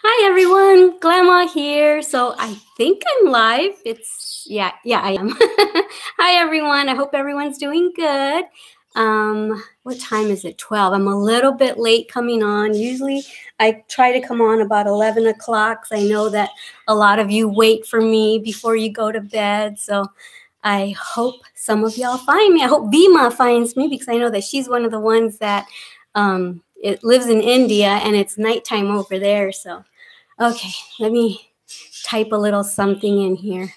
Hi everyone, Glama here. So I think I'm live. Yeah, I am. Hi everyone. I hope everyone's doing good. What time is it? 12. I'm a little bit late coming on. Usually I try to come on about 11 o'clock. I know that a lot of you wait for me before you go to bed. So I hope some of y'all find me. I hope Bima finds me because I know that she's one of the ones that it lives in India and it's nighttime over there. So, okay, let me type a little something in here.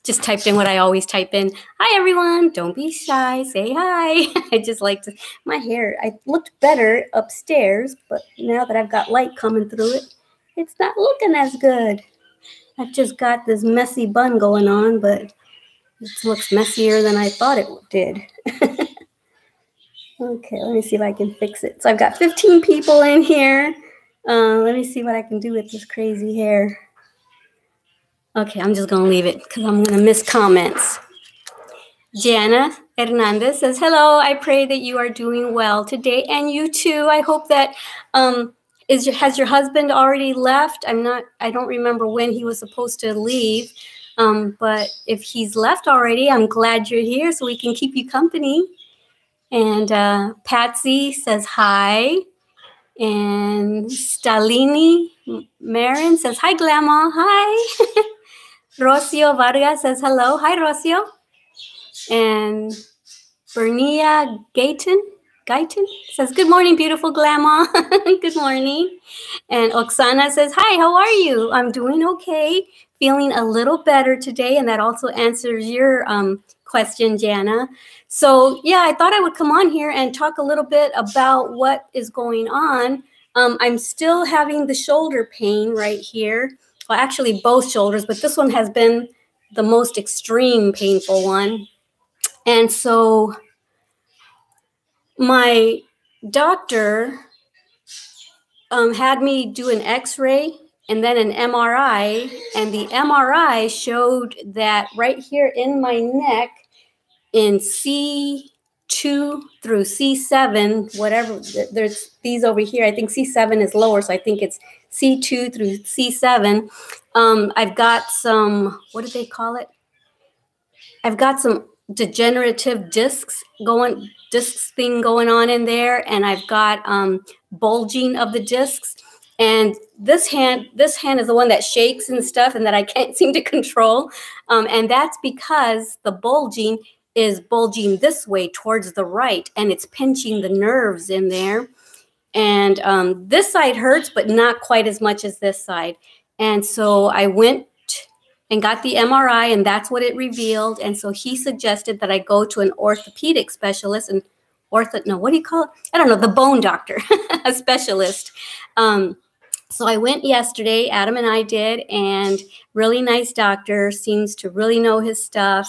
Just typed in what I always type in. Hi, everyone. Don't be shy. Say hi. I just like to, my hair, I looked better upstairs, but now that I've got light coming through it, it's not looking as good. I've just got this messy bun going on, but it looks messier than I thought it did. Okay, let me see if I can fix it. So I've got 15 people in here. Let me see what I can do with this crazy hair. Okay, I'm just going to leave it because I'm going to miss comments. Jana Hernandez says, hello, I pray that you are doing well today, and you too. I hope that, has your husband already left? I don't remember when he was supposed to leave, but if he's left already, I'm glad you're here so we can keep you company. And Patsy says hi. And Stalini Marin says, hi, Glama. Hi. Rocio Vargas says, hello. Hi, Rocio. And Bernia Gayton says, good morning, beautiful Glama. Good morning. And Oksana says, hi, how are you? I'm doing okay. Feeling a little better today. And that also answers your question, Jana. So, yeah, I thought I would come on here and talk a little bit about what is going on. I'm still having the shoulder pain right here. Well, actually, both shoulders, but this one has been the most extreme painful one. And so my doctor had me do an x-ray and then an MRI, and the MRI showed that right here in my neck in C2 through C7, whatever, there's these over here. I think C7 is lower, so I think it's C2 through C7. I've got some, what do they call it? I've got some degenerative discs going on in there, and I've got bulging of the discs. And this hand is the one that shakes and stuff and that I can't seem to control. And that's because the bulging is bulging this way towards the right, and it's pinching the nerves in there. And this side hurts, but not quite as much as this side. And so I went and got the MRI, and that's what it revealed. And so he suggested that I go to an orthopedic specialist, and what do you call it? I don't know, the bone doctor, a specialist. So I went yesterday, Adam and I did, and really nice doctor, seems to really know his stuff.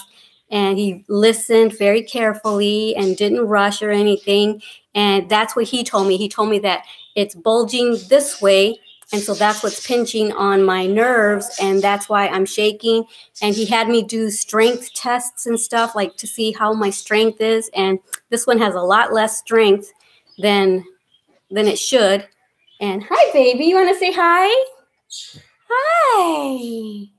And he listened very carefully and didn't rush or anything. And that's what he told me. He told me that it's bulging this way, and so that's what's pinching on my nerves, and that's why I'm shaking. And he had me do strength tests and stuff, like to see how my strength is. And this one has a lot less strength than it should. And hi, baby. You want to say hi? Hi.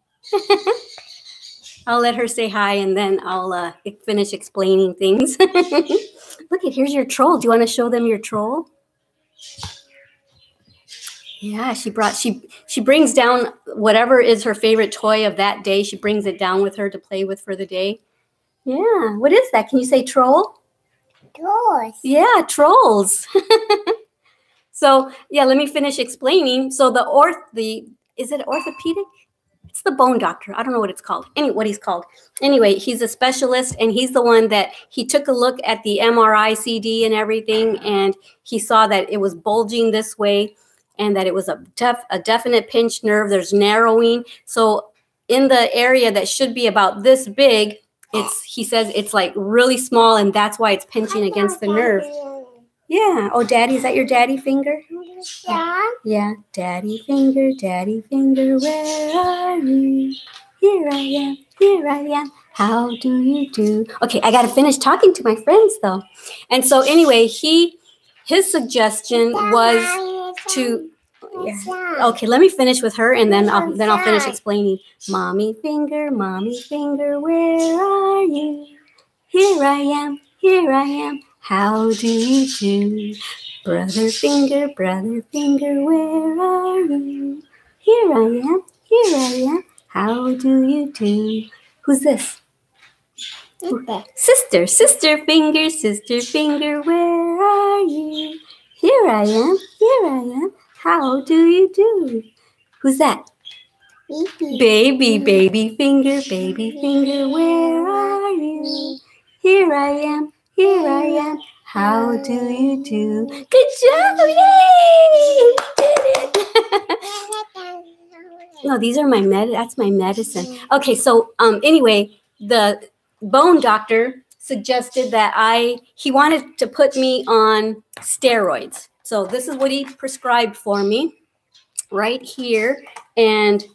I'll let her say hi, and then I'll finish explaining things. Look, here's your troll. Do you want to show them your troll? Yeah, she brings down whatever is her favorite toy of that day. She brings it down with her to play with for the day. Yeah, what is that? Can you say troll? Trolls. Yeah, trolls. So, yeah, let me finish explaining. So is it orthopedic? It's the bone doctor. I don't know what it's called. What he's called. Anyway, he's a specialist, and he's the one that he took a look at the MRI CD and everything, and he saw that it was bulging this way, and that it was a definite pinched nerve. There's narrowing. So in the area that should be about this big, he says it's like really small, and that's why it's pinching against the nerve. Yeah. Oh, Daddy, is that your daddy finger? Yeah. Daddy finger, where are you? Here I am. How do you do? Okay, I got to finish talking to my friends though. And so anyway, his suggestion was to, yeah. Okay, let me finish with her and then I'll finish explaining. Mommy finger, where are you? Here I am. How do you do? Brother finger, where are you? Here I am. How do you do? Who's this? Sister finger, where are you? Here I am. How do you do? Who's that? Baby finger, where are you? Here I am. How do you do? Good job! Yay! Did it! No, these are that's my medicine. Okay, so anyway, the bone doctor suggested that he wanted to put me on steroids. So this is what he prescribed for me right here. And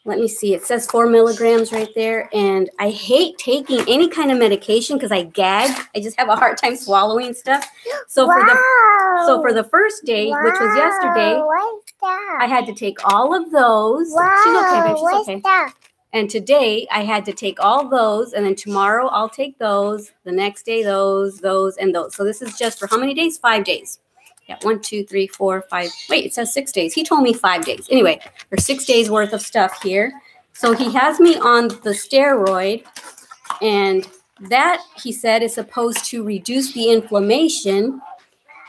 let me see, it says 4 milligrams right there. And I hate taking any kind of medication because I gag. I just have a hard time swallowing stuff. So for the first day, which was yesterday, I had to take all of those. She's okay, babe, she's okay. And today I had to take all those, and then tomorrow I'll take those, the next day those, and those. So this is just for how many days? 5 days. Yeah, 1, 2, 3, 4, 5. Wait, it says 6 days. He told me 5 days. Anyway, there's 6 days worth of stuff here. So he has me on the steroid, and that, he said, is supposed to reduce the inflammation.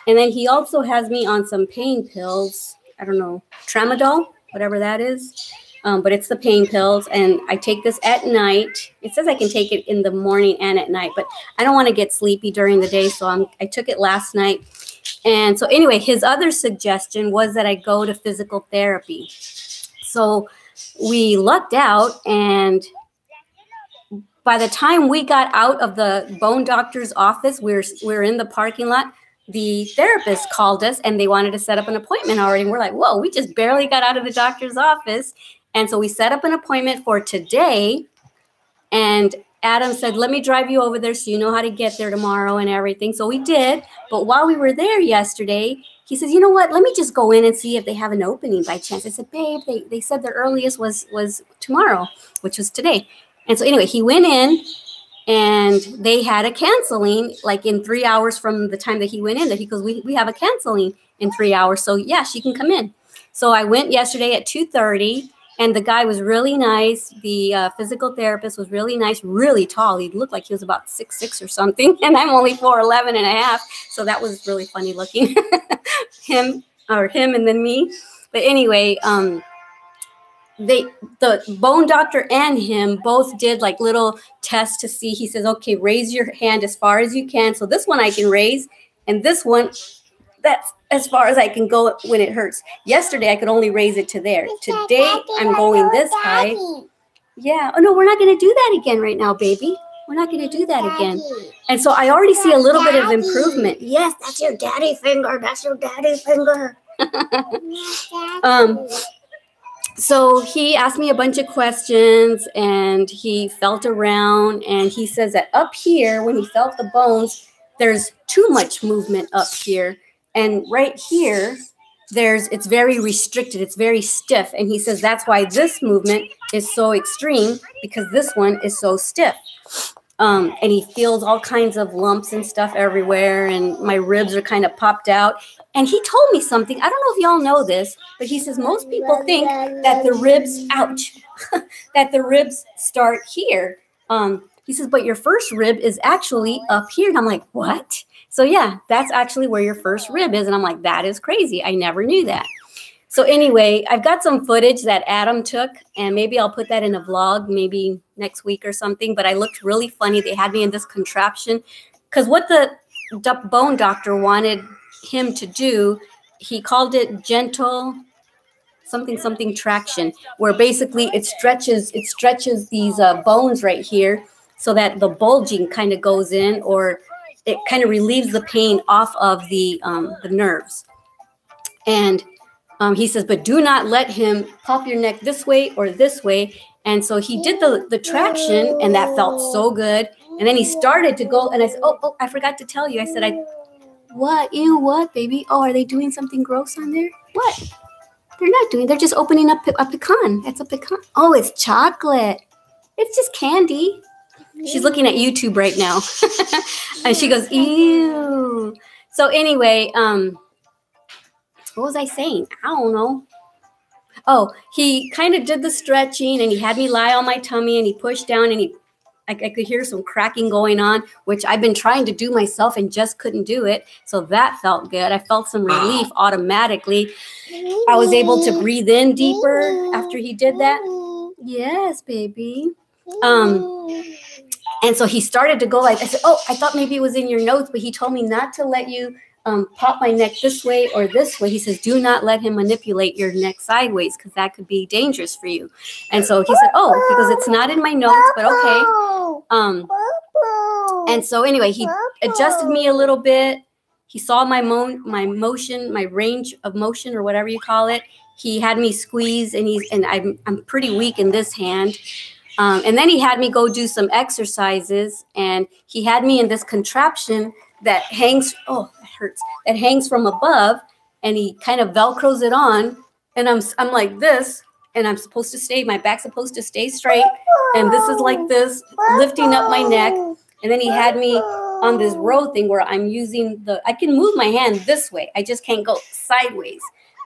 And then he also has me on some pain pills. I don't know, tramadol, whatever that is. But it's the pain pills, and I take this at night. It says I can take it in the morning and at night, but I don't want to get sleepy during the day, so I took it last night. And so anyway, his other suggestion was that I go to physical therapy. So we lucked out, and by the time we got out of the bone doctor's office, we were in the parking lot. The therapist called us, and they wanted to set up an appointment already. And we're like, whoa, we just barely got out of the doctor's office. And so we set up an appointment for today. And Adam said, let me drive you over there so you know how to get there tomorrow and everything. So we did. But while we were there yesterday, he says, you know what? Let me just go in and see if they have an opening by chance. I said, babe, they said the earliest was tomorrow, which was today. And so anyway, he went in, and they had a canceling like in 3 hours from the time that he went in. That he goes, we have a canceling in 3 hours. So yeah, she can come in. So I went yesterday at 2:30. And the guy was really nice. The physical therapist was really nice, really tall. He looked like he was about 6'6" or something. And I'm only 4'11" and a half. So that was really funny looking. him and then me. But anyway, the bone doctor and him both did like little tests to see. He says, okay, raise your hand as far as you can. So this one I can raise, and this one, that's as far as I can go when it hurts. Yesterday, I could only raise it to there. Today, I'm going this high. Yeah. Oh, no, we're not going to do that again right now, baby. We're not going to do that again. And so I already see a little bit of improvement. Yes, that's your daddy finger. That's your daddy finger. So he asked me a bunch of questions, and he felt around, and he says that up here, when he felt the bones, there's too much movement up here. And right here, it's very restricted. It's very stiff. And he says that's why this movement is so extreme, because this one is so stiff. And he feels all kinds of lumps and stuff everywhere. And my ribs are kind of popped out. And he told me something. I don't know if y'all know this, but he says most people think that the ribs, ouch, that the ribs start here. He says, but your first rib is actually up here. And I'm like, what? So yeah, that's actually where your first rib is. And I'm like, that is crazy. I never knew that. So anyway, I've got some footage that Adam took, and maybe I'll put that in a vlog maybe next week or something. But I looked really funny. They had me in this contraption because what the bone doctor wanted him to do, he called it gentle something traction, where basically it stretches these bones right here so that the bulging kind of goes in, or it kind of relieves the pain off of the nerves. And he says, but do not let him pop your neck this way or this way. And so he did the traction, and that felt so good. And then he started to go, and I said, oh, I forgot to tell you. I said, what? Ew, what, baby? Oh, are they doing something gross on there? What? They're not doing, they're just opening up a pecan. It's a pecan. Oh, it's chocolate. It's just candy. She's looking at YouTube right now. And she goes, ew. So anyway, what was I saying? I don't know. Oh, he kind of did the stretching, and he had me lie on my tummy, and he pushed down, and I could hear some cracking going on, which I've been trying to do myself and just couldn't do it. So that felt good. I felt some relief automatically. I was able to breathe in deeper after he did that. Yes, baby. And so he started to go like, I said, oh, I thought maybe it was in your notes, but he told me not to let you pop my neck this way or this way. He says, do not let him manipulate your neck sideways, because that could be dangerous for you. And so he said, oh, because it's not in my notes, but okay. And so anyway, he adjusted me a little bit. He saw my motion, my range of motion, or whatever you call it. He had me squeeze, and I'm pretty weak in this hand. And then he had me go do some exercises, and he had me in this contraption that hangs, oh, that hurts, that hangs from above, and he kind of Velcros it on, and I'm like this, and I'm supposed to stay, my back's supposed to stay straight, and this is like this, lifting up my neck, and then he had me on this row thing where I'm using I can move my hand this way, I just can't go sideways.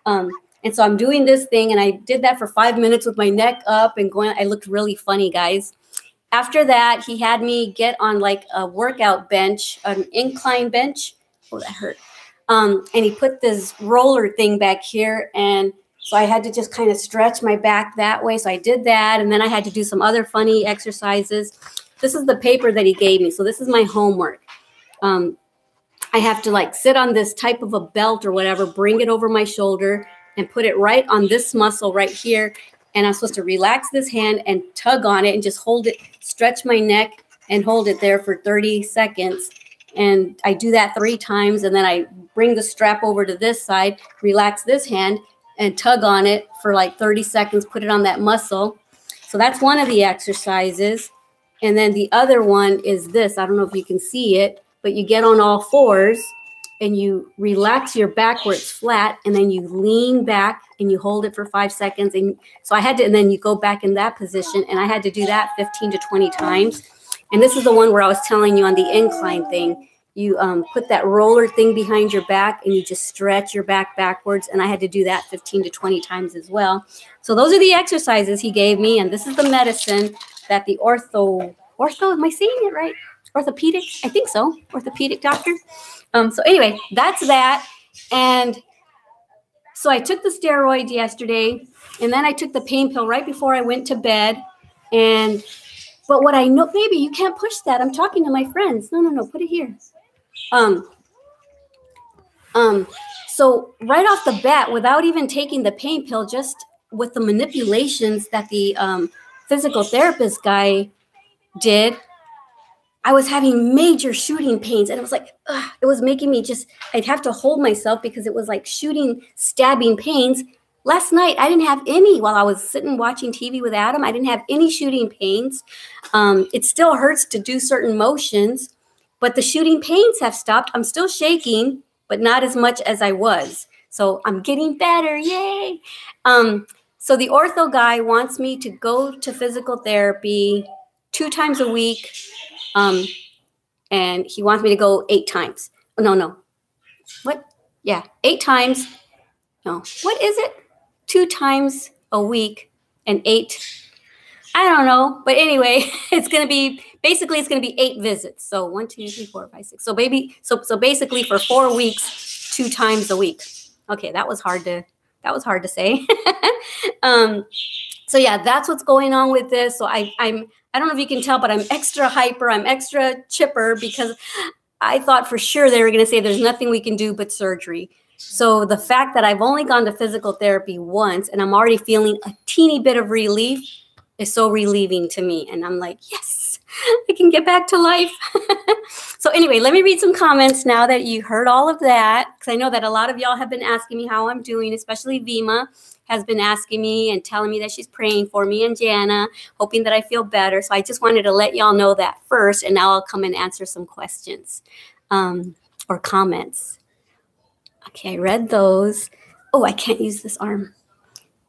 And so I'm doing this thing, and I did that for 5 minutes with my neck up and going. I looked really funny, guys. After that, he had me get on like a workout bench, an incline bench. Oh, that hurt. And he put this roller thing back here. And so I had to just kind of stretch my back that way. So I did that. And then I had to do some other funny exercises. This is the paper that he gave me. So this is my homework. I have to like sit on this type of a belt or whatever, bring it over my shoulder, and put it right on this muscle right here. And I'm supposed to relax this hand and tug on it and just hold it, stretch my neck and hold it there for 30 seconds. And I do that 3 times. And then I bring the strap over to this side, relax this hand and tug on it for like 30 seconds, put it on that muscle. So that's one of the exercises. And then the other one is this. I don't know if you can see it, but you get on all fours and you relax your back where it's flat, and then you lean back and you hold it for 5 seconds. And so I had to, and then you go back in that position, and I had to do that 15 to 20 times. And this is the one where I was telling you on the incline thing. You put that roller thing behind your back, and you just stretch your back backwards. And I had to do that 15 to 20 times as well. So those are the exercises he gave me. And this is the medicine that the ortho, am I saying it right? Orthopedic? I think so. Orthopedic doctor. So anyway, that's that. And so I took the steroid yesterday, and then I took the pain pill right before I went to bed. But what I know, baby, you can't push that. I'm talking to my friends. No, put it here. So right off the bat, without even taking the pain pill, just with the manipulations that the physical therapist guy did, I was having major shooting pains, and it was like, it was making me just, I'd have to hold myself because it was like shooting, stabbing pains. Last night, I didn't have any while I was sitting watching TV with Adam. I didn't have any shooting pains. It still hurts to do certain motions, but the shooting pains have stopped. I'm still shaking, but not as much as I was. So I'm getting better, yay. So the ortho guy wants me to go to physical therapy 2 times a week. And he wants me to go 8 times. Oh, no. What? Yeah, 8 times. No, what is it? 2 times a week and 8. I don't know. But anyway, it's going to be, basically it's going to be 8 visits. So 1, 2, 3, 4, 5, 6. So basically for 4 weeks, 2 times a week. Okay, that was hard to say. So yeah, that's what's going on with this. So I don't know if you can tell, but I'm extra hyper. I'm extra chipper because I thought for sure they were going to say there's nothing we can do but surgery. So the fact that I've only gone to physical therapy once and I'm already feeling a teeny bit of relief is so relieving to me. And I'm like, yes. I can get back to life. So anyway, let me read some comments now that you heard all of that, because I know that a lot of y'all have been asking me how I'm doing, especially Vima has been asking me and telling me that she's praying for me, and Jana, hoping that I feel better. So I just wanted to let y'all know that first, and now I'll come and answer some questions or comments. Okay, I read those. Oh, I can't use this arm.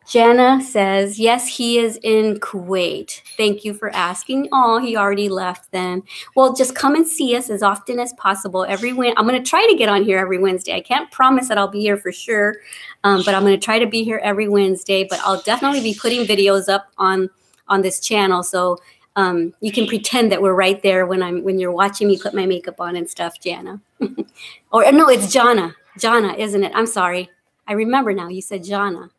Jana says, yes, he is in Kuwait. Thank you for asking. Oh, he already left then. Well, just come and see us as often as possible. I'm going to try to get on here every Wednesday. I can't promise that I'll be here for sure, but I'm going to try to be here every Wednesday. But I'll definitely be putting videos up on this channel, so you can pretend that we're right there when you're watching me put my makeup on and stuff, Jana. Or no, it's Jana. Jana, isn't it? I'm sorry. I remember now. You said Jana.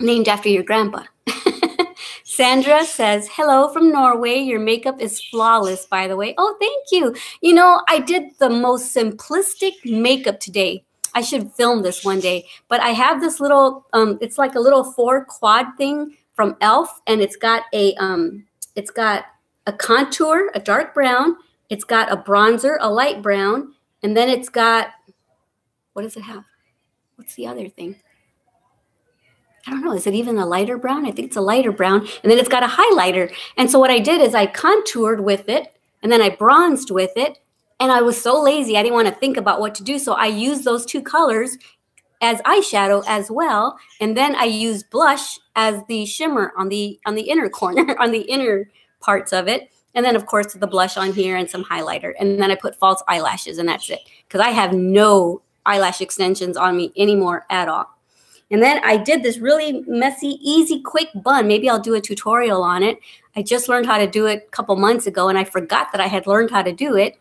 Named after your grandpa. Sandra says, hello from Norway. Your makeup is flawless, by the way. Oh, thank you. You know, I did the most simplistic makeup today. I should film this one day. But I have this little, it's like a little 4-quad thing from e.l.f. And it's got a contour, a dark brown. It's got a bronzer, a light brown. And then it's got, what does it have? What's the other thing? I don't know. Is it even a lighter brown? I think it's a lighter brown. And then it's got a highlighter. And so what I did is I contoured with it, and then I bronzed with it. And I was so lazy, I didn't want to think about what to do. So I used those 2 colors as eyeshadow as well. And then I used blush as the shimmer on the inner corner, on the inner parts of it. And then, of course, the blush on here and some highlighter. And then I put false eyelashes, and that's it. Because I have no eyelash extensions on me anymore at all. And then I did this really messy, easy, quick bun. Maybe I'll do a tutorial on it. I just learned how to do it a couple months ago, and I forgot that I had learned how to do it.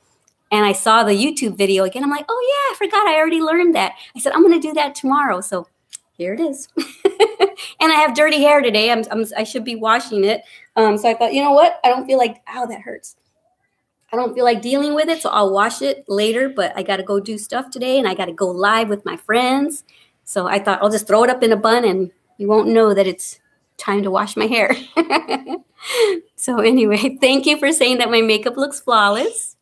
And I saw the YouTube video again. I'm like, oh, yeah, I forgot. I already learned that. I said, I'm going to do that tomorrow. So here it is. And I have dirty hair today. I should be washing it. So I thought, you know what? I don't feel like, ow, that hurts. I don't feel like dealing with it, so I'll wash it later. But I got to go do stuff today, and I got to go live with my friends. So I thought I'll just throw it up in a bun and you won't know that it's time to wash my hair. So anyway, thank you for saying that my makeup looks flawless.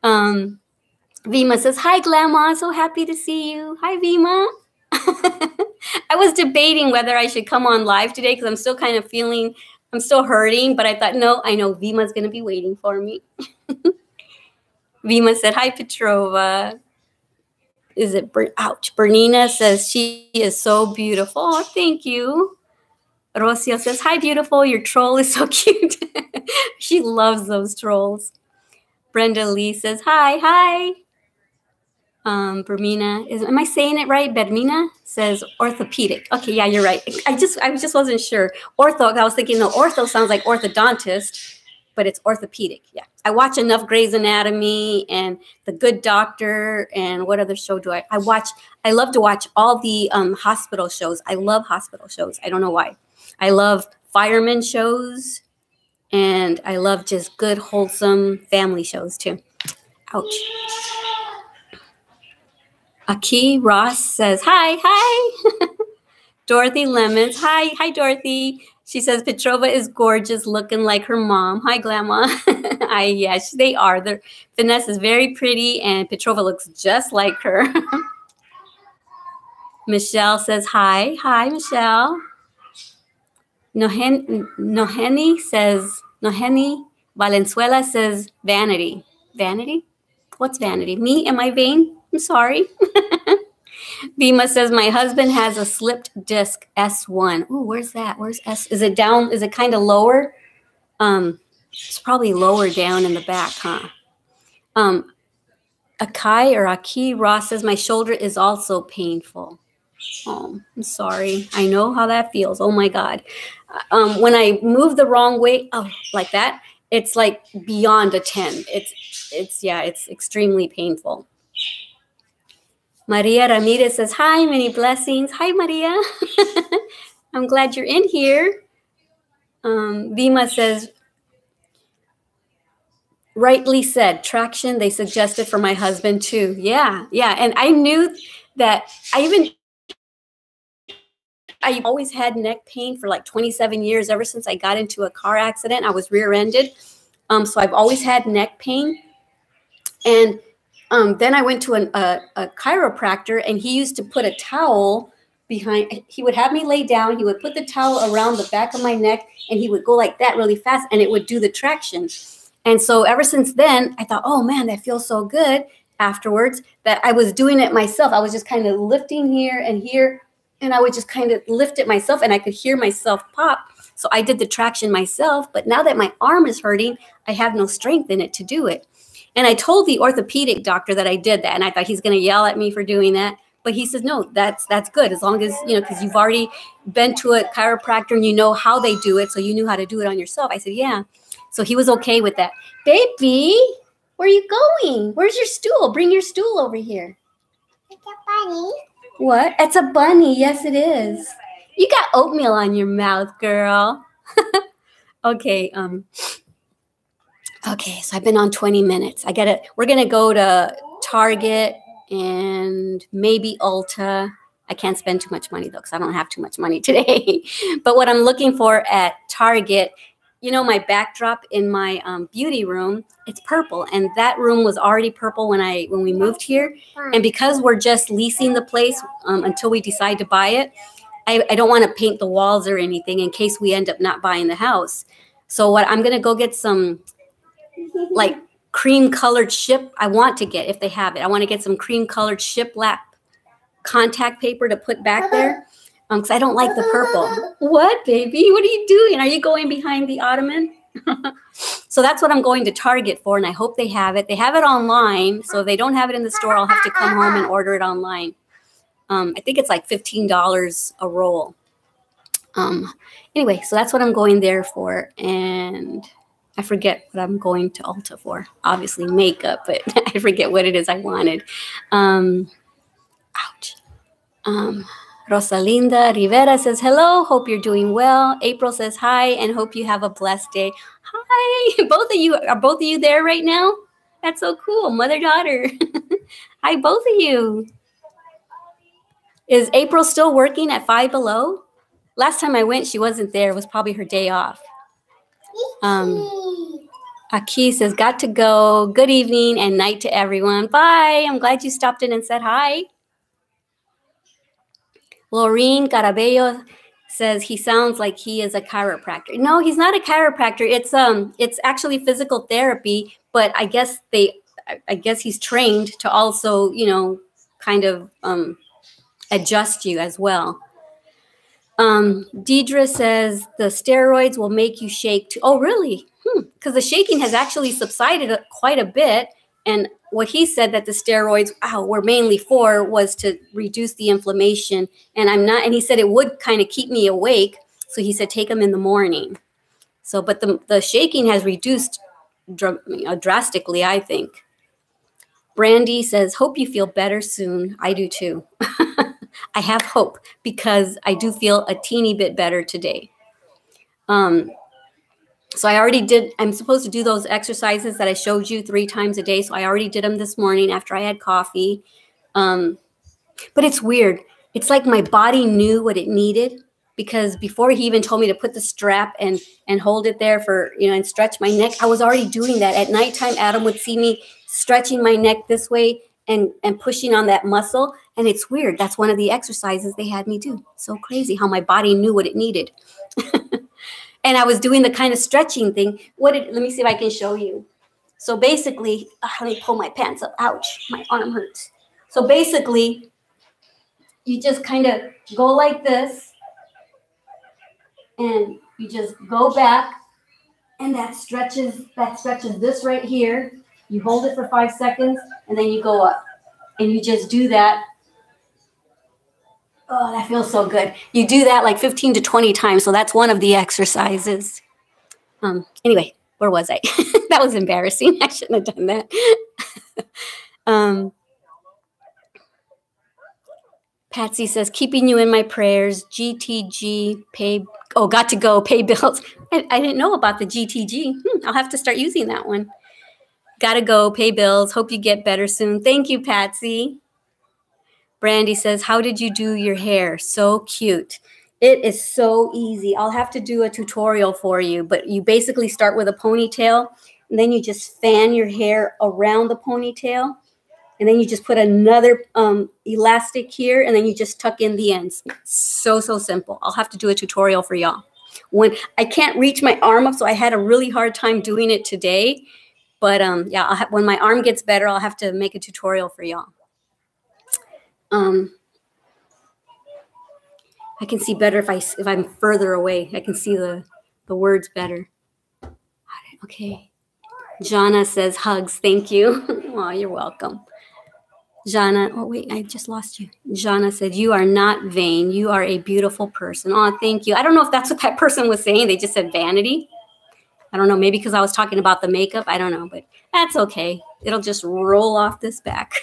Vima says, hi, Glama. So happy to see you. Hi, Vima. I was debating whether I should come on live today because I'm still kind of feeling, I'm still hurting. But I thought, no, I know Vima's going to be waiting for me. Vima said, hi, Petrova. Is it, ouch, Bernina says she is so beautiful. Oh, thank you. Rocio says, hi, beautiful. Your troll is so cute. She loves those trolls. Brenda Lee says, hi. Bermina, am I saying it right? Bermina says orthopedic. Okay, yeah, you're right. I just wasn't sure. Ortho, I was thinking, no, ortho sounds like orthodontist, but it's orthopedic. Yeah. I watch enough Grey's Anatomy and The Good Doctor, and what other show do I watch? I love to watch all the hospital shows. I love hospital shows. I don't know why. I love fireman shows, and I love just good, wholesome family shows too. Ouch. Aki Ross says, hi. Dorothy Lemons, hi, Dorothy. She says, Petrova is gorgeous, looking like her mom. Hi, Glama. Yes, they are. Vanessa is very pretty, and Petrova looks just like her. Michelle says, hi. Hi, Michelle. Noheni Valenzuela says, vanity. Vanity? What's vanity? Me? Am I vain? I'm sorry. Vima says, my husband has a slipped disc S1. Ooh, where's that? Where's S? Is it down? Is it kind of lower? It's probably lower down in the back, huh? Aki Ross says, my shoulder is also painful. Oh, I'm sorry. I know how that feels. Oh, my God. When I move the wrong way, like that, it's like beyond a 10. It's extremely painful. Maria Ramirez says, hi, many blessings. Hi, Maria. I'm glad you're in here. Vima says, rightly said, traction, they suggested for my husband too. Yeah. And I knew that I always had neck pain for like 27 years, ever since I got into a car accident. I was rear-ended. So I've always had neck pain. And then I went to a chiropractor, and he used to put a towel behind. He would have me lay down. He would put the towel around the back of my neck, and he would go like that really fast, and it would do the traction. And so ever since then, I thought, oh, man, that feels so good afterwards that I was doing it myself. I was just kind of lifting here, and I would just kind of lift it myself, and I could hear myself pop. So I did the traction myself. But now that my arm is hurting, I have no strength in it to do it. And I told the orthopedic doctor that I did that, and I thought he's going to yell at me for doing that. But he says, no, that's good, as long as, because you've already been to a chiropractor and you know how they do it, so you knew how to do it on yourself. I said, yeah. So he was okay with that. Baby, where are you going? Where's your stool? Bring your stool over here. It's a bunny. What? It's a bunny. Yes, it is. You got oatmeal on your mouth, girl. Okay. Okay, so I've been on 20 minutes. We're going to go to Target and maybe Ulta. I can't spend too much money, though, because I don't have too much money today. But what I'm looking for at Target, my backdrop in my beauty room, it's purple. And that room was already purple when we moved here. And because we're just leasing the place until we decide to buy it, I don't want to paint the walls or anything in case we end up not buying the house. So what I'm going to go get some like cream colored I want to get, if they have it, I want to get some cream colored shiplap contact paper to put back there because I don't like the purple. What, baby? What are you doing? Are you going behind the ottoman? So that's what I'm going to Target for, and I hope they have it. They have it online, so if they don't have it in the store, I'll have to come home and order it online. I think it's like $15 a roll. Anyway, so that's what I'm going there for, and I forget what I'm going to Ulta for. Obviously makeup, but I forget what it is I wanted. Ouch. Rosalinda Rivera says, hello, hope you're doing well. April says, hi, and hope you have a blessed day. Hi, both of you. Are both of you there right now? That's so cool. Mother-daughter. Hi, both of you. Is April still working at Five Below? Last time I went, she wasn't there. It was probably her day off. Aki says, got to go. Good evening and night to everyone. Bye. I'm glad you stopped in and said hi. Laureen Carabello says he sounds like he is a chiropractor. No, he's not a chiropractor. It's actually physical therapy, but I guess he's trained to also, kind of adjust you as well. Deidre says the steroids will make you shake too. Oh, really? Because the shaking has actually subsided quite a bit. And what he said that the steroids were mainly for was to reduce the inflammation. And he said it would kind of keep me awake. So he said take them in the morning. So, but the shaking has reduced drastically, I think. Brandy says, hope you feel better soon. I do too. I have hope because I do feel a teeny bit better today. So I already did, I'm supposed to do those exercises that I showed you 3 times a day. So I already did them this morning after I had coffee. But it's weird. It's like my body knew what it needed because before he even told me to put the strap and hold it there for, and stretch my neck, I was already doing that. At nighttime, Adam would see me stretching my neck this way and pushing on that muscle. And it's weird. That's one of the exercises they had me do. So crazy how my body knew what it needed. And I was doing the kind of stretching thing. Let me see if I can show you. So basically, let me pull my pants up. Ouch, my arm hurts. So basically, you just kind of go like this. And you just go back. And that stretches this right here. You hold it for 5 seconds. And then you go up. And you just do that. Oh, that feels so good. You do that like 15 to 20 times. So that's one of the exercises. Anyway, where was I? That was embarrassing. I shouldn't have done that. Patsy says, keeping you in my prayers. GTG, got to go, pay bills. I didn't know about the GTG. I'll have to start using that one. Got to go, pay bills. Hope you get better soon. Thank you, Patsy. Brandy says, how did you do your hair? So cute. It is so easy. I'll have to do a tutorial for you, but you basically start with a ponytail and then you just fan your hair around the ponytail. And then you just put another elastic here, and then you just tuck in the ends. So simple. I'll have to do a tutorial for y'all. When I can't reach my arm up, so I had a really hard time doing it today. But yeah, when my arm gets better, I'll have to make a tutorial for y'all. I can see better if I'm further away. I can see the words better. Okay. Jana says hugs. Thank you. Oh, you're welcome. Jana, oh wait, I just lost you. Jana said, you are not vain. You are a beautiful person. Oh, thank you. I don't know if that's what that person was saying. They just said vanity. I don't know, maybe because I was talking about the makeup. I don't know, but that's okay. It'll just roll off this back.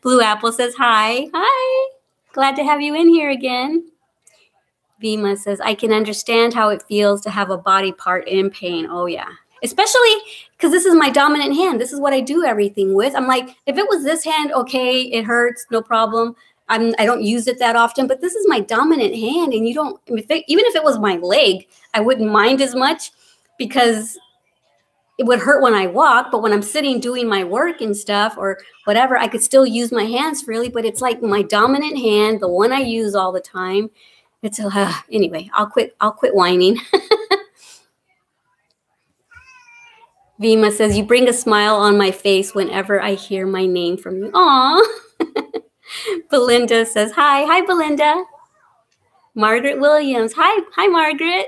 Blue Apple says, hi. Hi. Glad to have you in here again. Vima says, I can understand how it feels to have a body part in pain. Oh, yeah. Especially because this is my dominant hand. This is what I do everything with. I'm like, if it was this hand, okay, it hurts, no problem. I don't use it that often, but this is my dominant hand. And you don't, even if it was my leg, I wouldn't mind as much because it would hurt when I walk. But when I'm sitting doing my work and stuff or whatever, I could still use my hands freely. But it's like my dominant hand, the one I use all the time. It's anyway, I'll quit whining. Vima says, you bring a smile on my face whenever I hear my name from you. Aw. Belinda says, hi. Hi, Belinda. Margaret Williams. Hi. Hi, Margaret.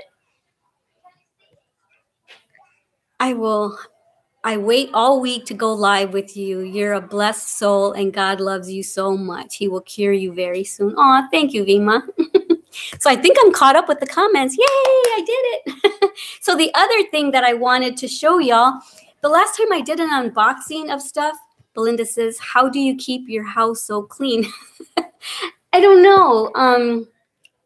I wait all week to go live with you. You're a blessed soul and God loves you so much. He will cure you very soon. Aw, thank you, Vima. So I think I'm caught up with the comments. Yay, I did it. So the other thing that I wanted to show y'all, the last time I did an unboxing of stuff, Belinda says, how do you keep your house so clean? I don't know.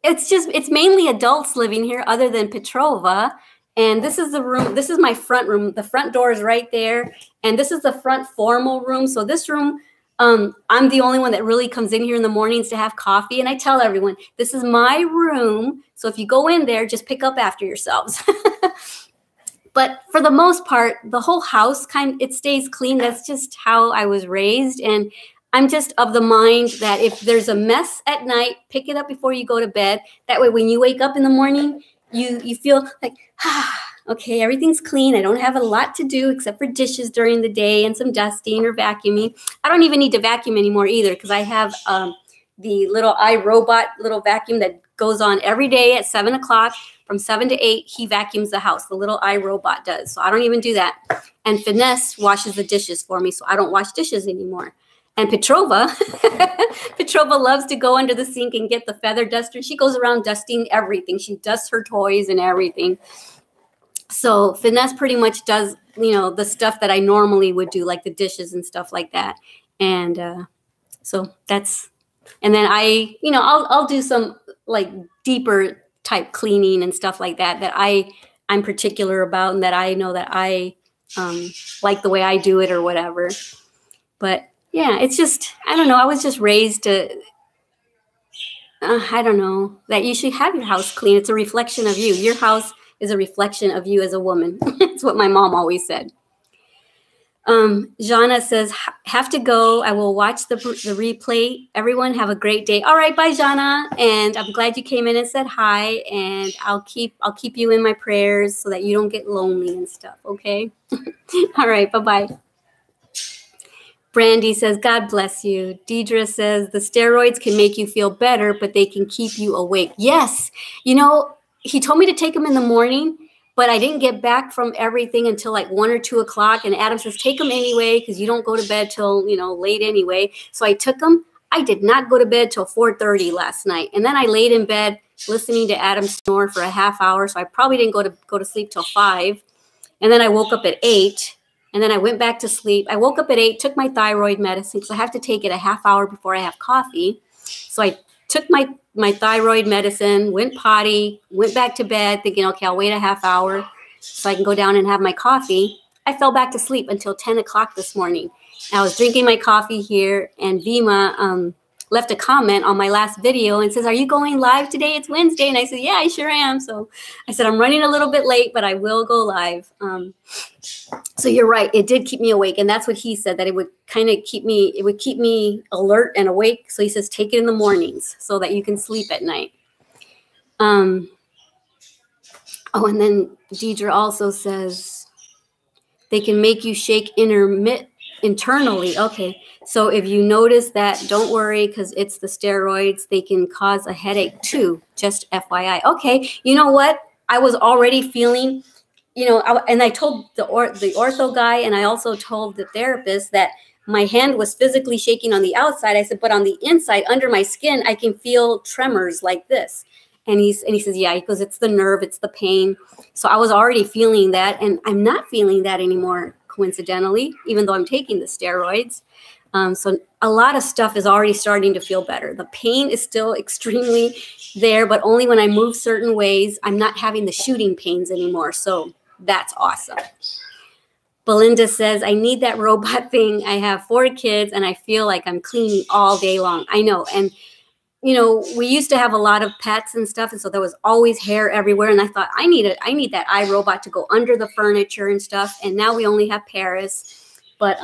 It's mainly adults living here other than Petrova. And this is the room. This is my front room. The front door is right there. And this is the front formal room. So this room, I'm the only one that really comes in here in the mornings to have coffee. And I tell everyone, this is my room. So if you go in there, just pick up after yourselves. But for the most part, the whole house it stays clean. That's just how I was raised. And I'm just of the mind that if there's a mess at night, pick it up before you go to bed. That way, when you wake up in the morning, you feel like, okay, everything's clean. I don't have a lot to do except for dishes during the day and some dusting or vacuuming. I don't even need to vacuum anymore either because I have the little iRobot little vacuum that goes on every day at 7 o'clock. From 7 to 8, he vacuums the house. The little iRobot does. So I don't even do that. And Finesse washes the dishes for me, so I don't wash dishes anymore. And Petrova, Petrova loves to go under the sink and get the feather duster. She goes around dusting everything. She dusts her toys and everything. So Finesse pretty much does, the stuff that I normally would do, like the dishes and stuff like that. And so that's, and then I'll do some like deeper type cleaning and stuff like that I'm particular about and that I know that I like the way I do it or whatever. But yeah, it's just, I don't know. I was just raised to, I don't know, that you should have your house clean. It's a reflection of you. Your house is a reflection of you as a woman. It's what my mom always said. Jana says, have to go. I will watch the replay. Everyone have a great day. All right. Bye, Jana. And I'm glad you came in and said hi. And I'll keep you in my prayers so that you don't get lonely and stuff. Okay. All right. Bye-bye. Brandy says, God bless you. Deidre says, the steroids can make you feel better, but they can keep you awake. Yes. He told me to take them in the morning, but I didn't get back from everything until like 1 or 2 o'clock. And Adam says, take them anyway, because you don't go to bed till, late anyway. So I took them. I did not go to bed till 4:30 last night. And then I laid in bed listening to Adam snore for a half hour. So I probably didn't go to sleep till 5. And then I woke up at 8. And then I went back to sleep. I woke up at 8, took my thyroid medicine because I have to take it a half hour before I have coffee. So I took my thyroid medicine, went potty, went back to bed thinking, okay, I'll wait a half hour so I can go down and have my coffee. I fell back to sleep until 10 o'clock this morning. I was drinking my coffee here, and Vima left a comment on my last video and says, "Are you going live today? It's Wednesday." And I said, "Yeah, I sure am." So I said, "I'm running a little bit late, but I will go live." So you're right. It did keep me awake. And that's what he said, that it would kind of keep me, it would keep me alert and awake. So he says, take it in the mornings so that you can sleep at night. Oh, and then Deidre also says, they can make you shake internally. Okay. So if you notice that, don't worry, because it's the steroids. They can cause a headache too, just FYI. Okay. You know what? I was already feeling, and I told the ortho guy, and I also told the therapist that my hand was physically shaking on the outside. I said, but on the inside, under my skin, I can feel tremors like this. And he says, yeah, he goes, it's the nerve, it's the pain. So I was already feeling that, and I'm not feeling that anymore, coincidentally, even though I'm taking the steroids. So a lot of stuff is already starting to feel better. The pain is still extremely there, but only when I move certain ways. I'm not having the shooting pains anymore. So that's awesome. Belinda says, I need that robot thing. I have 4 kids and I feel like I'm cleaning all day long. I know. And, we used to have a lot of pets and stuff. And so there was always hair everywhere. And I thought, I need that iRobot to go under the furniture and stuff. And now we only have Paris. But,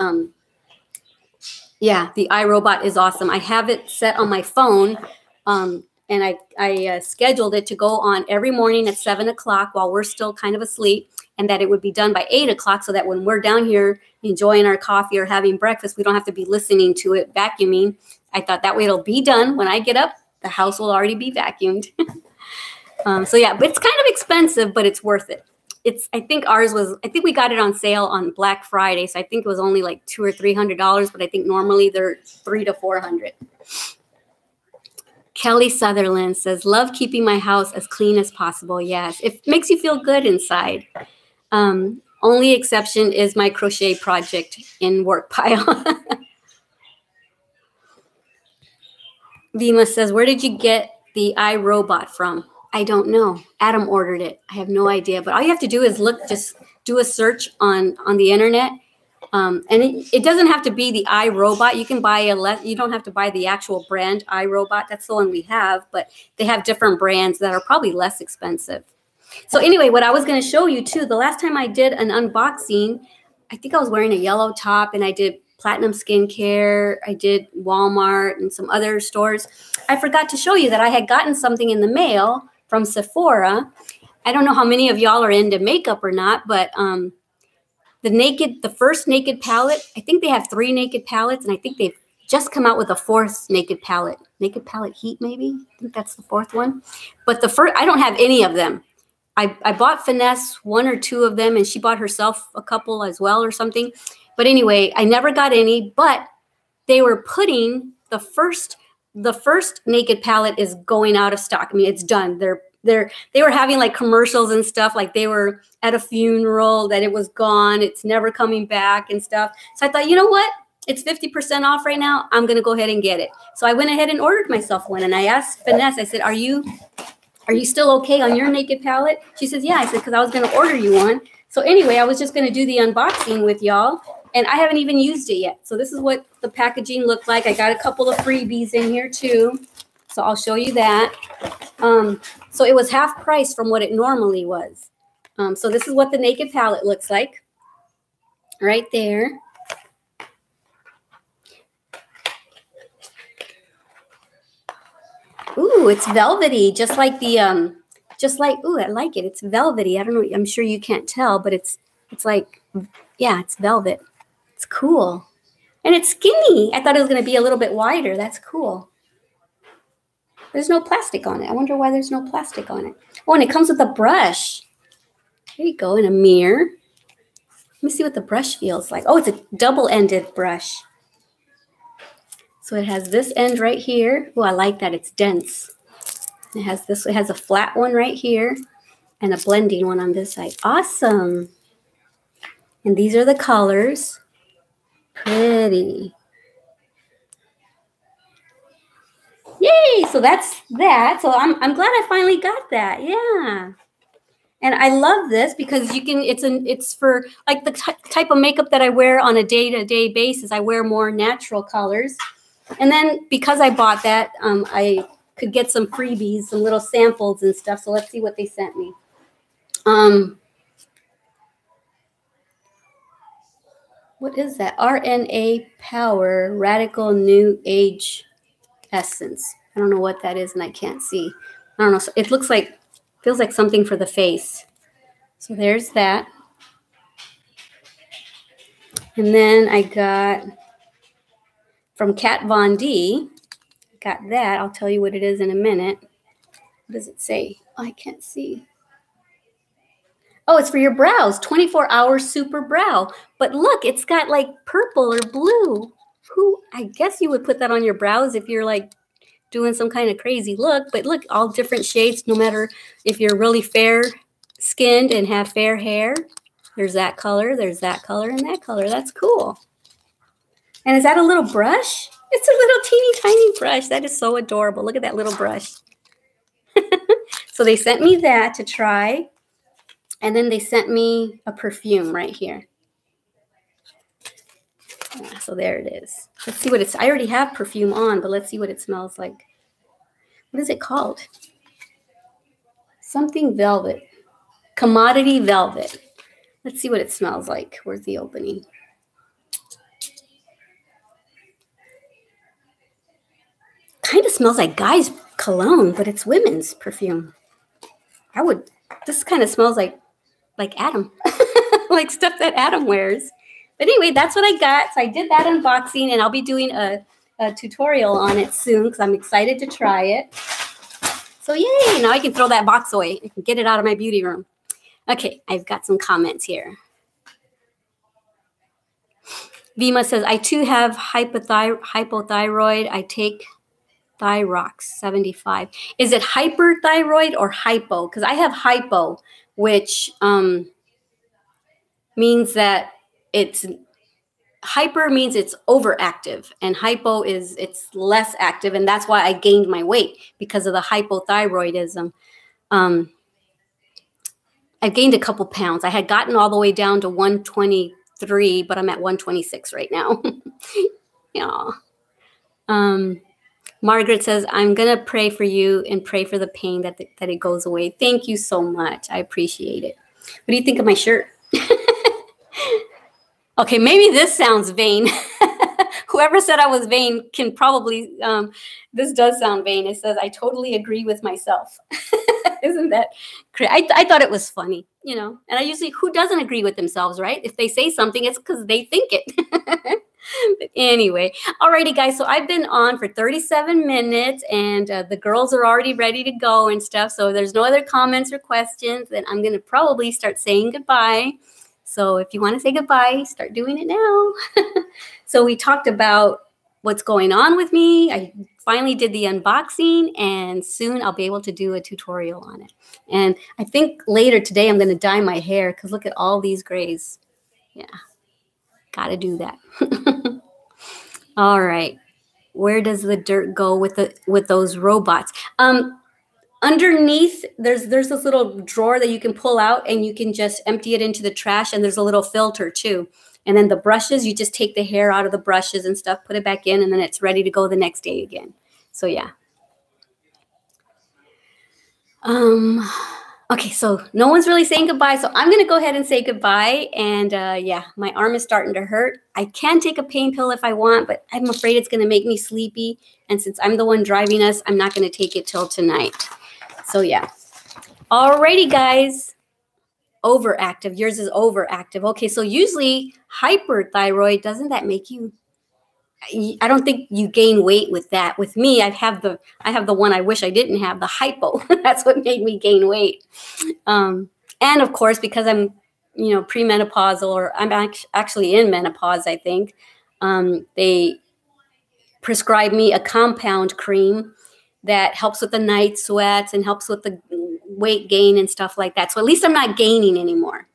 yeah, the iRobot is awesome. I have it set on my phone. And I scheduled it to go on every morning at 7 o'clock while we're still kind of asleep, and that it would be done by 8 o'clock so that when we're down here enjoying our coffee or having breakfast, we don't have to be listening to it vacuuming. I thought that way it'll be done. When I get up, the house will already be vacuumed. So yeah, but it's kind of expensive, but it's worth it. I think we got it on sale on Black Friday. So I think it was only like $200 or $300, but I think normally they're $300 to $400. Kelly Sutherland says, love keeping my house as clean as possible. Yes, it makes you feel good inside. Only exception is my crochet project in work pile. Vima says, where did you get the iRobot from? I don't know. Adam ordered it. I have no idea. But all you have to do is just do a search on the internet. And it doesn't have to be the iRobot. You can buy you don't have to buy the actual brand iRobot. That's the one we have, but they have different brands that are probably less expensive. So anyway, what I was going to show you too, the last time I did an unboxing, I think I was wearing a yellow top and I did Platinum Skincare. I did Walmart and some other stores. I forgot to show you that I had gotten something in the mail from Sephora. I don't know how many of y'all are into makeup or not, but, the first Naked palette, I think they have 3 Naked palettes, and I think they've just come out with a 4th Naked palette. Naked Palette Heat, maybe? I think that's the 4th one. But the first, I don't have any of them. I bought Finesse 1 or 2 of them, and she bought herself a couple as well or something. But anyway, I never got any, but they were putting the first Naked palette is going out of stock. I mean, it's done. They were having like commercials and stuff, like they were at a funeral, that it was gone, it's never coming back and stuff. So I thought, you know what? It's 50% off right now. I'm going to go ahead and get it. So I went ahead and ordered myself one. And I asked Finesse, I said, are you still okay on your Naked palette? She says, yeah. I said, because I was going to order you one. So anyway, I was just going to do the unboxing with y'all. And I haven't even used it yet. So this is what the packaging looked like. I got a couple of freebies in here too. So I'll show you that. So it was half price from what it normally was. So this is what the Naked palette looks like. Right there. Ooh, it's velvety, just like the, ooh, I like it. It's velvety. I don't know. I'm sure you can't tell, but it's like, yeah, it's velvet. It's cool. And it's skinny. I thought it was going to be a little bit wider. That's cool. There's no plastic on it. I wonder why there's no plastic on it. Oh, and it comes with a brush. There you go, and a mirror. Let me see what the brush feels like. Oh, it's a double-ended brush. So it has this end right here. Oh, I like that. It's dense. It has this. It has a flat one right here and a blending one on this side. Awesome. And these are the colors. Pretty. Yay! So that's that. So I'm glad I finally got that. Yeah. And I love this because you can. It's for like the type of makeup that I wear on a day-to-day basis. I wear more natural colors. And then because I bought that, I could get some freebies, some little samples and stuff. So let's see what they sent me. What is that? RNA Power Radical New Age Essence. I don't know what that is and I can't see. I don't know. So it looks like, feels like something for the face. So there's that. And then I got from Kat Von D, got that. I'll tell you what it is in a minute. What does it say? Oh, I can't see. Oh, it's for your brows, 24-hour super brow. But look, it's got like purple or blue. I guess you would put that on your brows if you're like doing some kind of crazy look. But look, all different shades, no matter if you're really fair skinned and have fair hair. There's that color, and that color. That's cool. And is that a little brush? It's a little teeny tiny brush. That is so adorable. Look at that little brush. So they sent me that to try. And then they sent me a perfume right here. Yeah, so there it is. Let's see what it's, I already have perfume on, but let's see what it smells like. What is it called? Something velvet. Commodity velvet. Let's see what it smells like. Where's the opening? Kind of smells like guys' cologne, but it's women's perfume. This kind of smells like Adam, like stuff that Adam wears. But anyway, that's what I got. So I did that unboxing, and I'll be doing a tutorial on it soon because I'm excited to try it. So yay, now I can throw that box away. I can get it out of my beauty room. Okay, I've got some comments here. Vima says, I too have hypothyroid. I take Thyrox 75. Is it hyperthyroid or hypo? Because I have hypo, which means that hyper means it's overactive, and hypo is it's less active, and that's why I gained my weight because of the hypothyroidism. I've gained a couple pounds. I had gotten all the way down to 123, but I'm at 126 right now. Yeah. Margaret says, I'm going to pray for you and pray for the pain that it goes away. Thank you so much. I appreciate it. What do you think of my shirt? Okay, maybe this sounds vain. Whoever said I was vain can probably, this does sound vain. It says, I totally agree with myself. Isn't that crazy? I thought it was funny, you know, and I usually, who doesn't agree with themselves, right? If they say something, it's because they think it. But anyway, alrighty, guys. So I've been on for 37 minutes, and the girls are already ready to go and stuff. So there's no other comments or questions. Then I'm going to probably start saying goodbye. So if you want to say goodbye, start doing it now. So we talked about what's going on with me. I finally did the unboxing, and soon I'll be able to do a tutorial on it. And I think later today I'm going to dye my hair because look at all these grays. Yeah, got to do that. All right. Where does the dirt go with those robots? Underneath, there's this little drawer that you can pull out, and you can just empty it into the trash, and there's a little filter too. And then the brushes, you just take the hair out of the brushes and stuff, put it back in, and then it's ready to go the next day again. So yeah. Okay, so no one's really saying goodbye, so I'm going to go ahead and say goodbye. And yeah, my arm is starting to hurt. I can take a pain pill if I want, but I'm afraid it's going to make me sleepy. And since I'm the one driving us, I'm not going to take it till tonight. So yeah. Alrighty, guys. Overactive. Yours is overactive. Okay, so usually hyperthyroid, doesn't that make you... I don't think you gain weight with that. With me, I have the one I wish I didn't have, the hypo. That's what made me gain weight. And of course, because I'm, you know, premenopausal, or I'm actually in menopause, I think, they prescribed me a compound cream that helps with the night sweats and helps with the weight gain and stuff like that. So at least I'm not gaining anymore.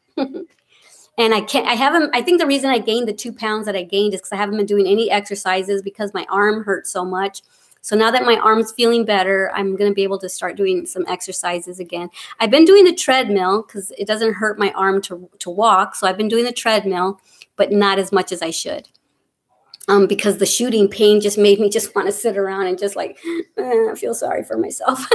And I think the reason I gained the 2 pounds that I gained is because I haven't been doing any exercises because my arm hurts so much. So now that my arm's feeling better, I'm going to be able to start doing some exercises again. I've been doing the treadmill because it doesn't hurt my arm to walk. So I've been doing the treadmill, but not as much as I should. because the shooting pain just made me just want to sit around and just like, feel sorry for myself.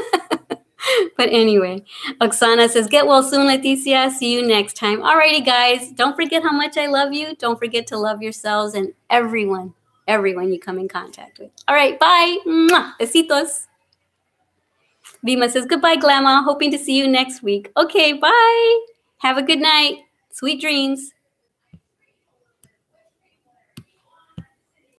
But anyway, Oksana says, get well soon, Leticia. See you next time. Alrighty, guys. Don't forget how much I love you. Don't forget to love yourselves and everyone you come in contact with. All right, bye. Mwah. Besitos. Bima says, goodbye, Glama. Hoping to see you next week. Okay, bye. Have a good night. Sweet dreams.